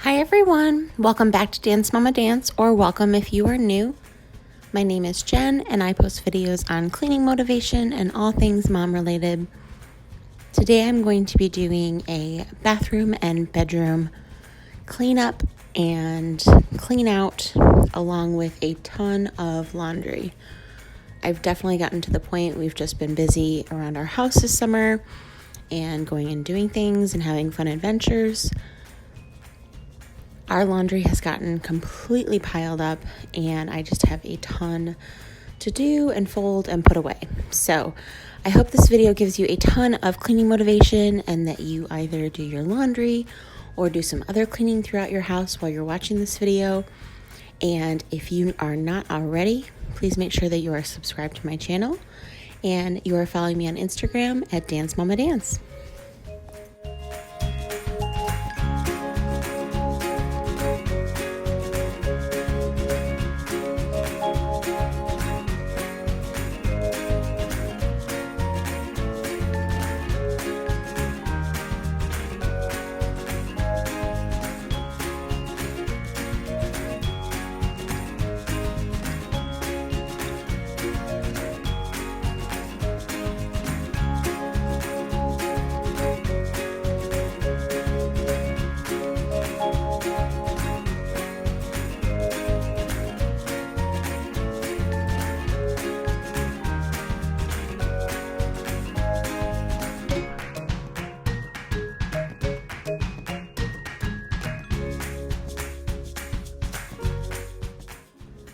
Hi everyone, welcome back to DanceMamaDance, or welcome if you are new. My name is Jen and I post videos on cleaning motivation and all things mom related. Today I'm going to be doing a bathroom and bedroom cleanup and clean out along with a ton of laundry. I've definitely gotten to the point we've just been busy around our house this summer and going and doing things and having fun adventures. Our laundry has gotten completely piled up and I just have a ton to do and fold and put away. So I hope this video gives you a ton of cleaning motivation and that you either do your laundry or do some other cleaning throughout your house while you're watching this video. And if you are not already, please make sure that you are subscribed to my channel and you are following me on Instagram at DanceMamaDance.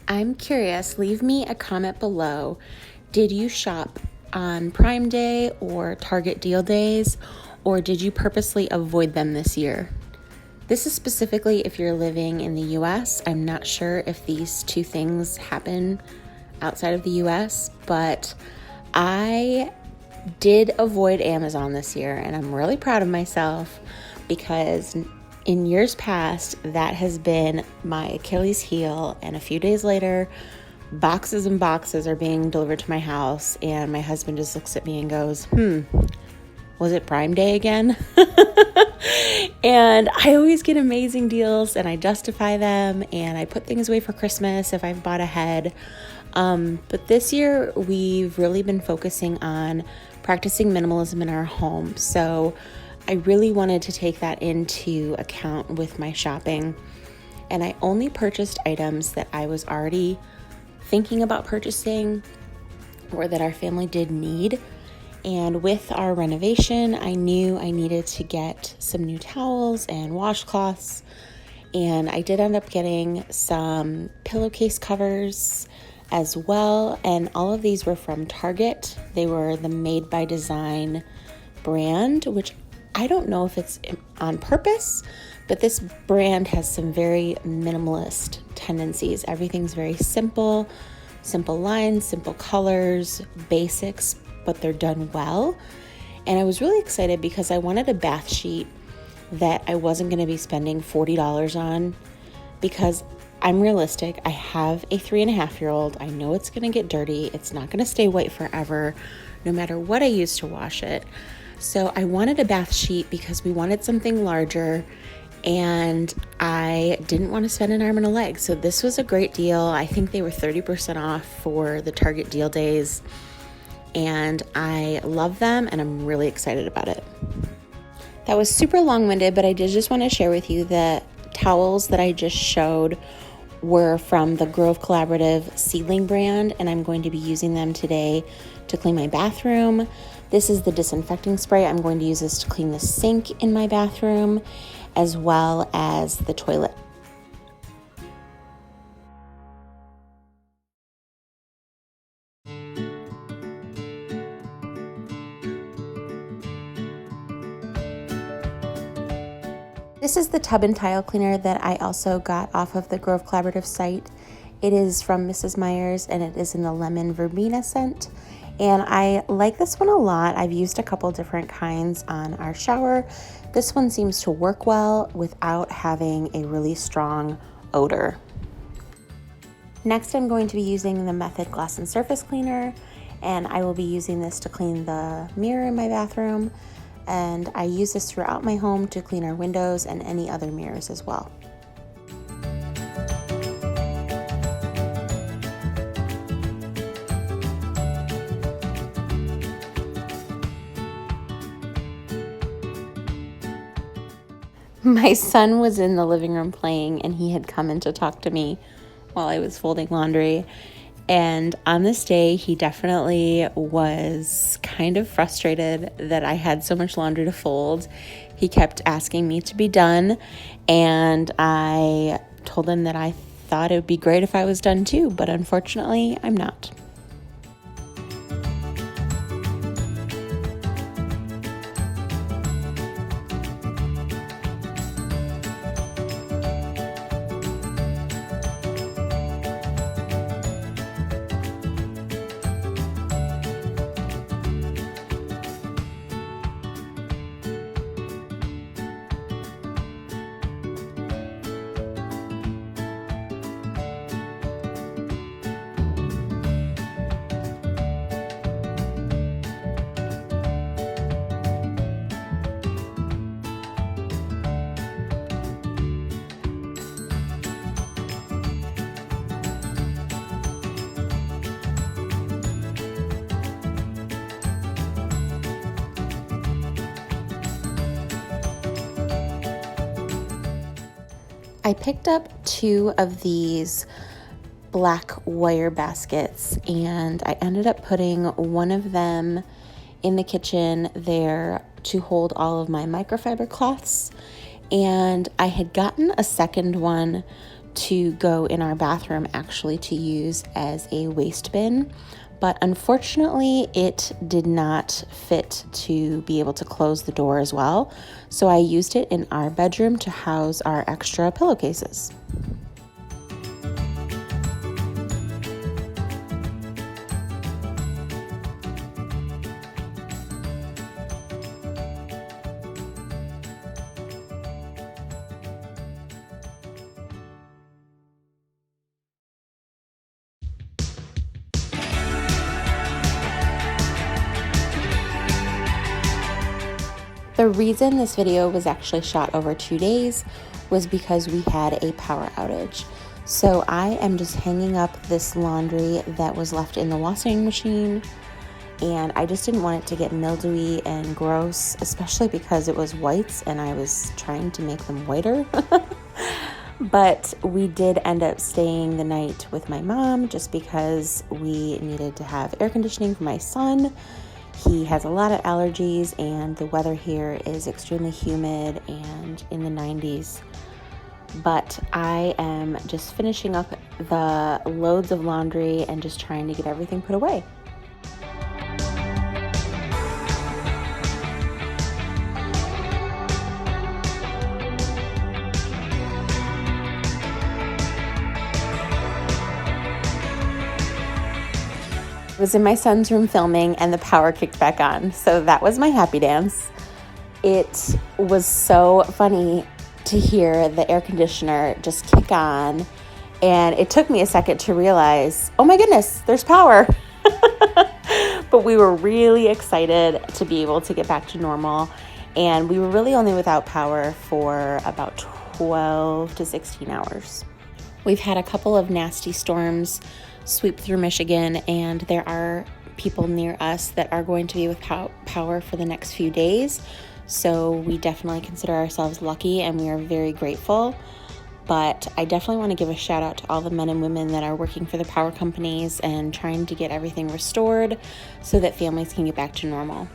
I'm curious, leave me a comment below. Did you shop on Prime Day or Target deal days, or did you purposely avoid them this year? This is specifically if you're living in the US. I'm not sure if these two things happen outside of the US, but I did avoid Amazon this year, and I'm really proud of myself because in years past, that has been my Achilles heel, and a few days later, boxes and boxes are being delivered to my house, and my husband just looks at me and goes, was it Prime Day again? And I always get amazing deals, and I justify them, and I put things away for Christmas if I've bought ahead. But this year, we've really been focusing on practicing minimalism in our home, so I really wanted to take that into account with my shopping, and I only purchased items that I was already thinking about purchasing or that our family did need. And with our renovation, I knew I needed to get some new towels and washcloths, and I did end up getting some pillowcase covers as well, and all of these were from Target. They were the Made by Design brand, which I don't know if it's on purpose, but this brand has some very minimalist tendencies. Everything's very simple lines, simple colors, basics, but they're done well. And I was really excited because I wanted a bath sheet that I wasn't going to be spending $40 on, because I'm realistic. I have a 3.5-year-old. I know it's going to get dirty. It's not going to stay white forever, no matter what I use to wash it. So I wanted a bath sheet because we wanted something larger, and I didn't want to spend an arm and a leg. So this was a great deal. I think they were 30% off for the Target deal days, and I love them, and I'm really excited about it. That was super long-winded, but I did just want to share with you the towels that I just showed were from the Grove Collaborative Sealing brand, and I'm going to be using them today to clean my bathroom. This is the disinfecting spray. I'm going to use this to clean the sink in my bathroom as well as the toilet. This is the tub and tile cleaner that I also got off of the Grove Collaborative site. It is from Mrs. Meyer's, and it is in the lemon verbena scent. And I like this one a lot. I've used a couple different kinds on our shower. This one seems to work well without having a really strong odor. Next, I'm going to be using the Method Glass and Surface Cleaner, and I will be using this to clean the mirror in my bathroom. and I use this throughout my home to clean our windows and any other mirrors as well. My son was in the living room playing, and he had come in to talk to me while I was folding laundry. And on this day, he definitely was kind of frustrated that I had so much laundry to fold. He kept asking me to be done, and I told him that I thought it would be great if I was done too, but unfortunately, I'm not. I picked up 2 of these black wire baskets, and I ended up putting one of them in the kitchen there to hold all of my microfiber cloths, and I had gotten a second one to go in our bathroom actually to use as a waste bin, but unfortunately it did not fit to be able to close the door as well, so I used it in our bedroom to house our extra pillowcases. The reason this video was actually shot over 2 days was because we had a power outage. So I am just hanging up this laundry that was left in the washing machine, and I just didn't want it to get mildewy and gross, especially because it was whites and I was trying to make them whiter. But we did end up staying the night with my mom just because we needed to have air conditioning for my son. He has a lot of allergies, and the weather here is extremely humid and in the 90s. But I am just finishing up the loads of laundry and just trying to get everything put away. I was in my son's room filming, and the power kicked back on. So that was my happy dance. It was so funny to hear the air conditioner just kick on, and it took me a second to realize, oh my goodness, there's power. But we were really excited to be able to get back to normal, and we were really only without power for about 12 to 16 hours. We've had a couple of nasty storms sweep through Michigan, and there are people near us that are going to be with power for the next few days. So we definitely consider ourselves lucky, and we are very grateful. But I definitely want to give a shout out to all the men and women that are working for the power companies and trying to get everything restored so that families can get back to normal.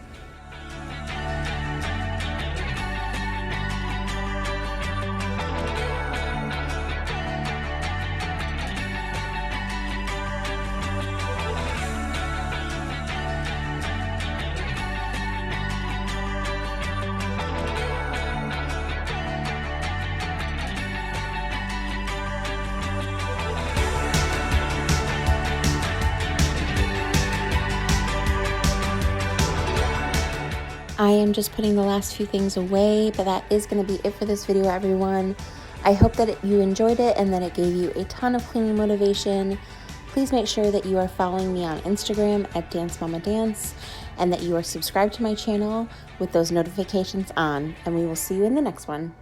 I am just putting the last few things away, but that is going to be it for this video, everyone. I hope that you enjoyed it and that it gave you a ton of cleaning motivation. please make sure that you are following me on Instagram at DanceMamaDance and that you are subscribed to my channel with those notifications on, and we will see you in the next one.